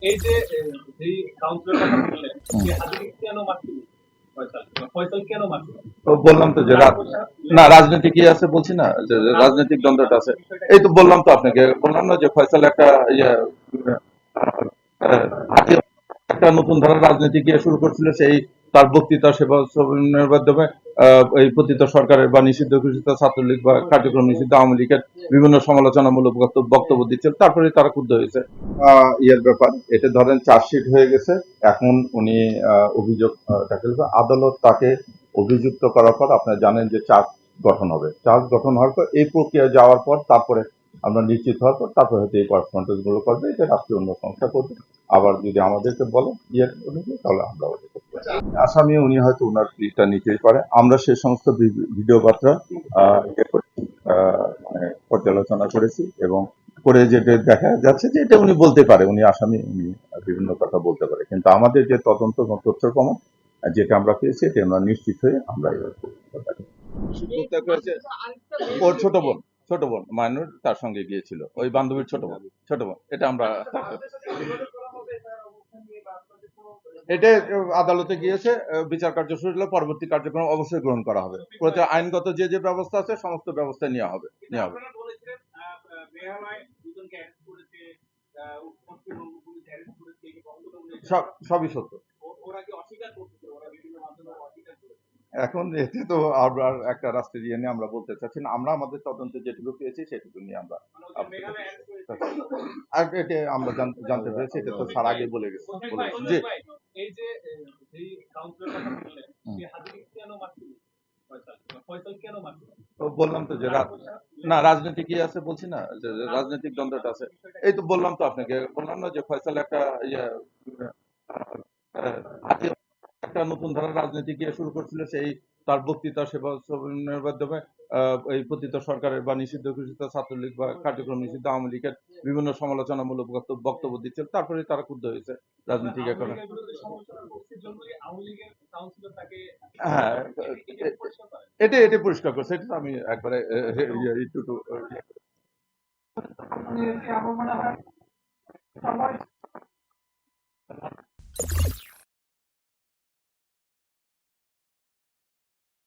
এই যে যেই কাউন্সিলর কথা বললেন, সে হাজিকে কেন মারছিল? ফয়সাল ফয়সাল কেন মারছিল? বললাম তো যে না রাজনীতি কি আছে বলছি না যে রাজনৈতিক দ্বন্দ্বটা আছে। এই তো বললাম তো আপনাকে, বললাম না যে ফয়সাল একটা ইয়ে আহ, একটা নতুন ধারার রাজনীতি গিয়ে শুরু করছিল। সেই তার বক্তৃতা সেবা শ্রবণের মাধ্যমে এই পতিত সরকারের বা নিষিদ্ধ ঘোষিত ছাত্রলীগ বা কার্যক্রম নিষিদ্ধ আওয়ামী লীগের বিভিন্ন সমালোচনামূলক বক্তব্য দিচ্ছিল। তারপরে তারা ক্ষুব্ধ হয়েছে ইয়ের ব্যাপার। এটা ধরেন চার্জশিট হয়ে গেছে, এখন উনি অভিযোগ দাখিল করে আদালত তাকে অভিযুক্ত করার পর আপনারা জানেন যে চার্জ গঠন হবে। চার্জ গঠন হওয়ার পর এই প্রক্রিয়া যাওয়ার পর তারপরে আমরা নিশ্চিত হওয়ার পর তারপরে হয়তো এই করেসপন্ডেন্স গুলো করবে, এটা রাষ্ট্রীয় অন্য সংস্থা করবে। আবার যদি আমাদেরকে বলে ইয়ের অনুযায়ী তাহলে আমরা আসামি উনি হয়তো ওনার প্লিটা নিতেই পারে। আমরা সেই সমস্ত ভিডিও বার্তা মানে পর্যালোচনা করেছি এবং করে যেটা দেখা যাচ্ছে যে এটা উনি বলতে পারে, উনি আসামি, উনি বিভিন্ন কথা বলতে পারে, কিন্তু আমাদের যে তদন্ত তথ্য প্রমাণ যেটা আমরা পেয়েছি এটা আমরা নিশ্চিত হয়ে আমরা ওর ছোট বোন মাইনুর তার সঙ্গে গিয়েছিল, ওই বান্ধবীর ছোট বোন এটা আমরা এটা আদালতে গিয়েছে, বিচার কার্য শুরু হলে পরবর্তী কার্যক্রম অবশ্যই গ্রহণ করা হবে। প্রতি আইনগত যে যে ব্যবস্থা আছে সমস্ত ব্যবস্থা নেওয়া হবে। সবই সত্য। এখন এতে তো আমরা একটা রাষ্ট্রের ইয়ে নিয়ে আমরা বলতে চাচ্ছি না। আমরা আমাদের তদন্তে যেটুকু পেয়েছি সেটুকু নিয়ে আমরা এটা আমরা জানতে পেরেছি, এটা তো স্যার আগে বলে গেছে। জি এই যে যেই কাউন্সিলর কথা বললেন, সে হাজিকে কেন মারছিল? ফয়সাল কেন মারছিল? বললাম তো যে না রাজনীতি কি আছে বলছি না যে রাজনৈতিক দ্বন্দ্বটা আছে। এই তো বললাম তো আপনাকে, বললাম না যে ফয়সাল একটা ইয়ে আহ, একটা নতুন ধারার রাজনীতি গিয়ে শুরু করছিল। সেই তার বক্তৃতা সেবা শ্রবণের মাধ্যমে এই পতিত সরকারের বা নিষিদ্ধ ঘোষিত ছাত্রলীগ বা কার্যক্রম নিষিদ্ধ আওয়ামী লীগের বিভিন্ন সমালোচনামূলক বক্তব্য দিচ্ছিল। তারপরে তারা ক্ষুব্ধ হয়েছে রাজনীতিক এখন। হ্যাঁ এটা পরিষ্কার করছে, এটা আমি একবারে একটু